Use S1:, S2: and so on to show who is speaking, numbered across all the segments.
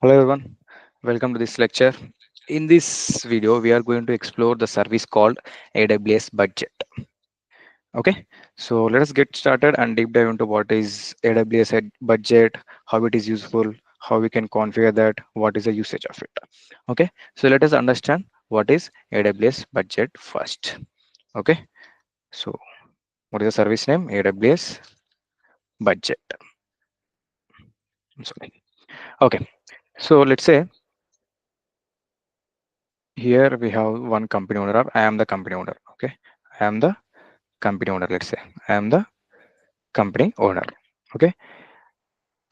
S1: Hello everyone, welcome to this lecture. In this video, we are going to explore the service called AWS Budget. Okay, so let us get started and deep dive into what is Budget, how it is useful, how we can configure that, what is the usage of it. Okay, so let us understand what is AWS Budget first. Okay, so what is the service name? AWS Budget. I'm sorry. Okay, so let's say here we have one company owner. I am the company owner. Okay, I am the company owner. Let's say I am the company owner. Okay,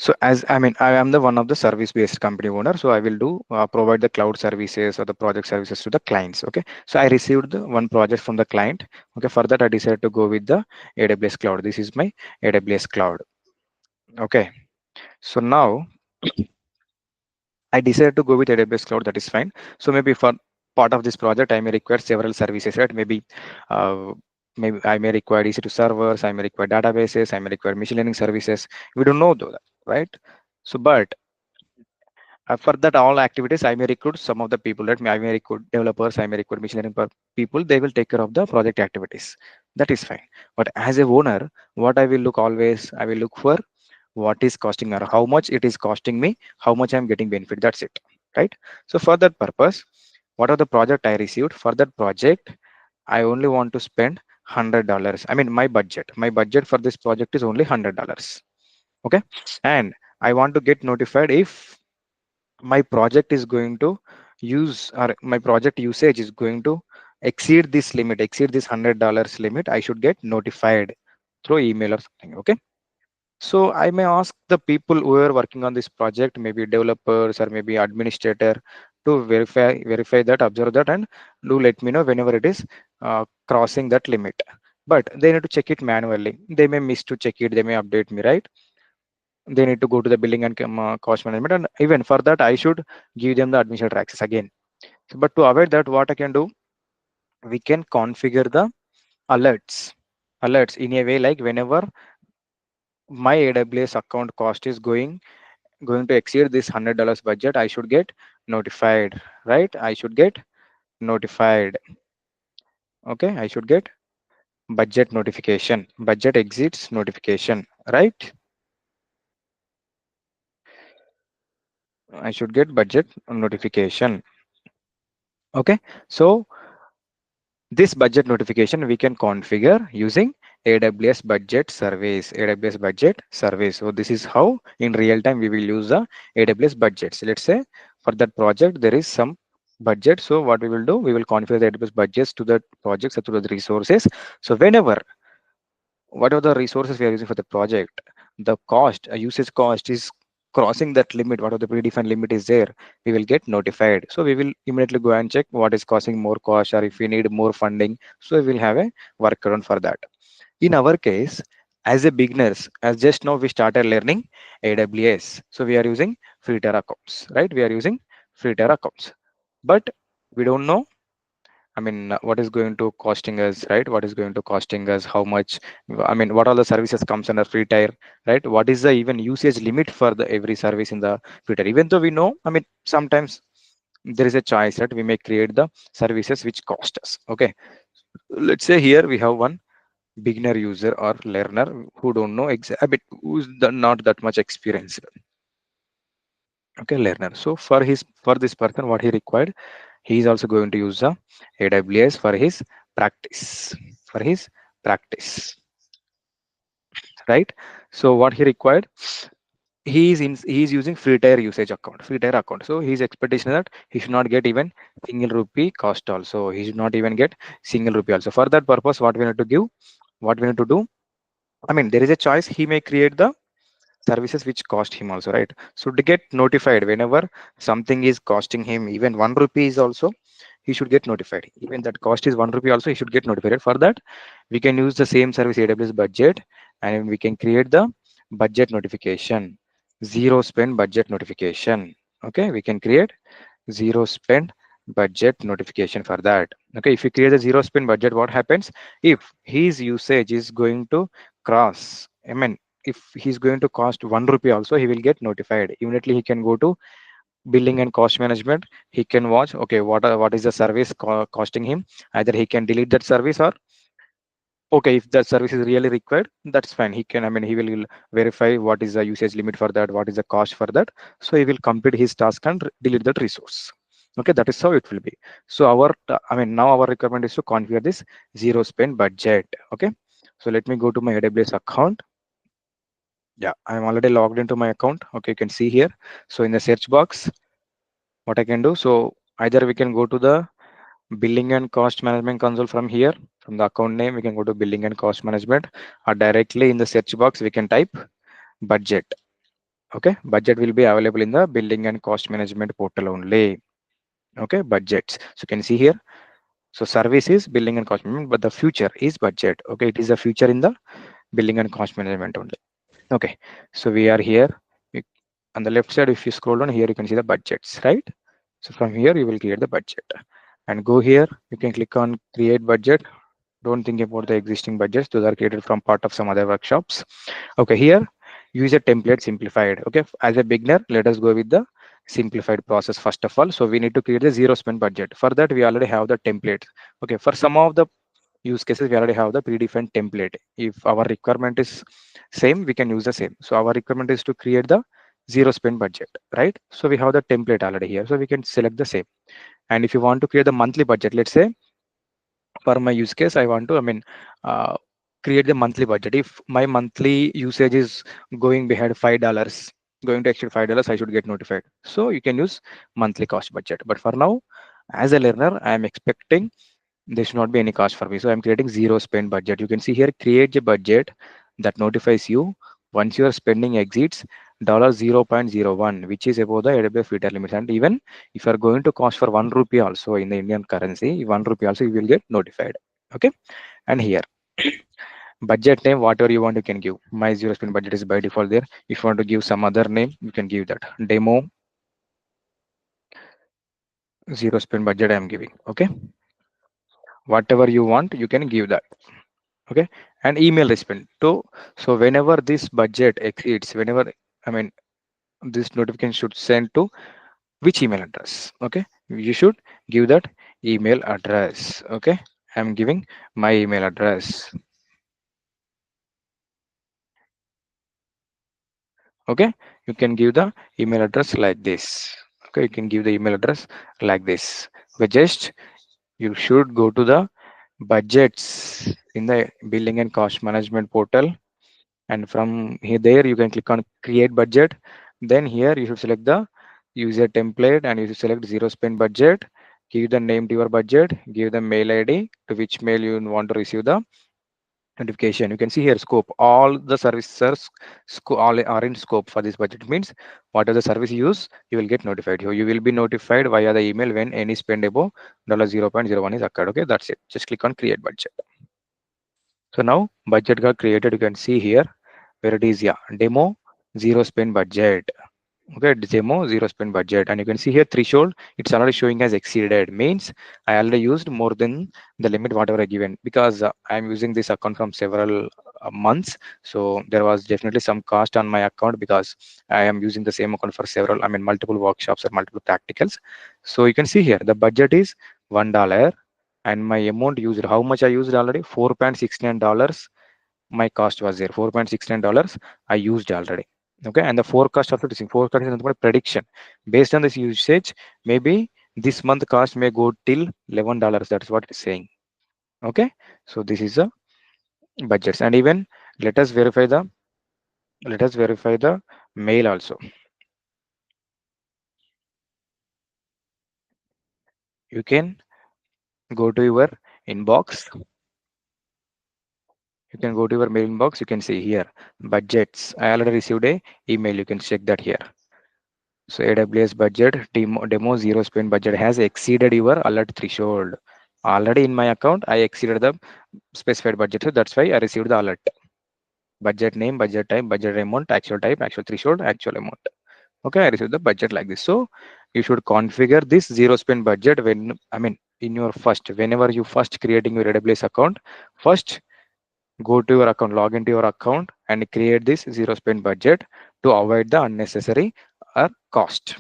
S1: so as I am the one of the service based company owner, so I will do provide the cloud services or the project services to the clients. Okay, so I received the one project from the client. Okay, for that I decided to go with the AWS cloud. This is my AWS cloud. Okay, so now I decided to go with AWS cloud. That is fine. So maybe for part of this project, I may require several services, right? Uh, maybe I may require EC2 servers, I may require databases, I may require machine learning services. We don't know though, right? So, but for that all activities, I may recruit some of the people. I may recruit developers, I may recruit machine learning people. They will take care of the project activities. That is fine. But as a owner, what I will look always, I will look for what is costing or how much it is costing me, how much I'm getting benefit. That's it, right? So for that purpose, what are the project I received? For that project, I only want to spend $100. My budget for this project is only $100. Okay, and I want to get notified if my project is going to use or my project usage is going to exceed this $100 limit. I should get notified through email or something. Okay, so I may ask the people who are working on this project, maybe developers or maybe administrator, to verify that, observe that, and do let me know whenever it is crossing that limit. But they need to check it manually. They may miss to check it. They may update me, right? They need to go to the billing and cost management, and even for that, I should give them the administrator access again. So, but to avoid that, what I can do, we can configure the alerts in a way like whenever my AWS account cost is going to exceed this $100 budget, I should get notified, right? I should get notified. Okay, I should get budget notification, budget exceeds notification, right? I should get budget notification. Okay, so this budget notification we can configure using AWS budget surveys, AWS budget surveys. So this is how in real time we will use the AWS budgets. Let's say for that project there is some budget. So what we will do, we will configure the AWS budgets to the projects or to the resources. So whenever whatever the resources we are using for the project, the cost, a usage cost is crossing that limit, whatever the predefined limit is there, we will get notified. So we will immediately go and check what is causing more cost or if we need more funding. So we will have a workaround for that. In our case, as a beginners, as just now we started learning AWS. So we are using free tier accounts, right? We are using free tier accounts, but we don't know, what is going to costing us, right? What is going to costing us, how much, what all the services comes under free tier, right? What is the even usage limit for the every service in the free tier? Even though we know, sometimes there is a choice, right? We may create the services which cost us. Okay, let's say here we have one beginner user or learner who don't know who's not that much experienced. Okay, learner. So for this person, what he required, he is also going to use the AWS for his practice, for his practice, right? So what he required, he is using free tier account. So his expectation is that he should not get even single rupee cost also. He should not even get single rupee also. For that purpose, what we need to do, there is a choice. He may create the services which cost him also, right? So to get notified whenever something is costing him even 1 rupee is also, he should get notified. Even that cost is 1 rupee also, he should get notified. For that, we can use the same service AWS budget, and we can create the budget notification, zero spend budget notification. Okay, we can create zero spend budget notification for that. Okay, if you create a zero spend budget, what happens if his usage is going to cross, if he's going to cost 1 rupee also, he will get notified immediately. He can go to billing and cost management, he can watch, okay, what is the service costing him. Either he can delete that service, or okay, if that service is really required, that's fine. He can, I mean, he will verify what is the usage limit for that, what is the cost for that. So he will complete his task and delete that resource. Okay, that is how it will be. So I mean, now our requirement is to configure this zero spend budget. Okay, so let me go to my AWS account. Yeah, I'm already logged into my account. Okay, you can see here. So in the search box, what I can do, so either we can go to the billing and cost management console from here. From the account name, we can go to billing and cost management, or directly in the search box, we can type budget. Okay, budget will be available in the billing and cost management portal only. Okay, budgets. So you can see here. So service is billing and cost management, but the future is budget. Okay, it is a future in the billing and cost management only. Okay, so we are here. We- On the left side, if you scroll down here, you can see the budgets, right? So from here, you will create the budget and go here. You can click on create budget. Don't think about the existing budgets. Those are created from part of some other workshops. Okay, here use a template simplified. Okay, as a beginner, let us go with the simplified process first of all. So we need to create the zero spend budget. For that, we already have the template. Okay, for some of the use cases, we already have the predefined template. If our requirement is same, we can use the same. So our requirement is to create the zero spend budget, right? So we have the template already here. So we can select the same. And if you want to create the monthly budget, let's say for my use case, I want to, I mean, uh, create the monthly budget. If my monthly usage is going behind $5, going to exceed $5, I should get notified. So you can use monthly cost budget. But for now, as a learner, I am expecting there should not be any cost for me. So I'm creating zero spend budget. You can see here, create a budget that notifies you once your spending exceeds $0.01, which is above the AWS filter limits. And even if you are going to cost for 1 rupee also in the Indian currency, 1 rupee also you will get notified. Okay. And here, budget name, whatever you want, you can give. My zero spend budget is by default there. If you want to give some other name, you can give that. Demo zero spend budget I am giving. Okay. Whatever you want, you can give that. Okay, and email response so whenever this budget exceeds, whenever, I mean, this notification should send to which email address. Okay, you should give that email address. Okay, I'm giving my email address. Okay, you can give the email address like this. Okay, you can give the email address like this. But just you should go to the budgets in the billing and cost management portal, and from here there you can click on create budget. Then here you should select the user template and you should select zero spend budget. Give the name to your budget, give the mail id to which mail you want to receive the notification. You can see here scope, all the services all are in scope for this budget. Means whatever the service you use, you will get notified. You will be notified via the email when any spend above $0.01 is occurred. Okay, that's it. Just click on create budget. So now budget got created. You can see here where it is, yeah, demo zero spend budget. Okay, demo zero spend budget, and you can see here threshold, it's already showing as exceeded. Means I already used more than the limit whatever I given, because I'm using this account from several months. So there was definitely some cost on my account because I am using the same account for several, I mean, multiple workshops or multiple practicals. So you can see here the budget is $1, and my amount used, how much I used already, $4.69. My cost was there, $4.69 I used already. Okay, and the forecast also, this forecast is nothing but prediction. Based on this usage, maybe this month cost may go till $11. That's what it's saying. Okay, so this is the budgets. And even let us verify the mail also. You can go to your inbox. You can go to your mail inbox. You can see here budgets. I already received a email. You can check that here. So AWS budget demo zero spend budget has exceeded your alert threshold. Already in my account, I exceeded the specified budget. So that's why I received the alert. Budget name, budget type, budget amount, actual type, actual threshold, actual amount. Okay, I received the budget like this. So you should configure this zero spend budget when, I mean, in your first, whenever you first creating your AWS account, first go to your account, log into your account and create this zero spend budget to avoid the unnecessary cost.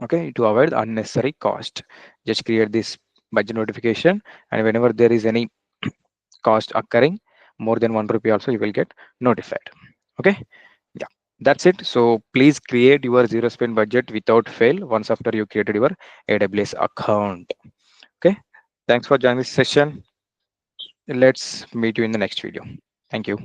S1: Okay, to avoid unnecessary cost, just create this budget notification, and whenever there is any cost occurring more than 1 rupee also, you will get notified. Okay, yeah, that's it. So please create your zero spend budget without fail once after you created your AWS account. Okay, thanks for joining this session. Let's meet you in the next video. Thank you.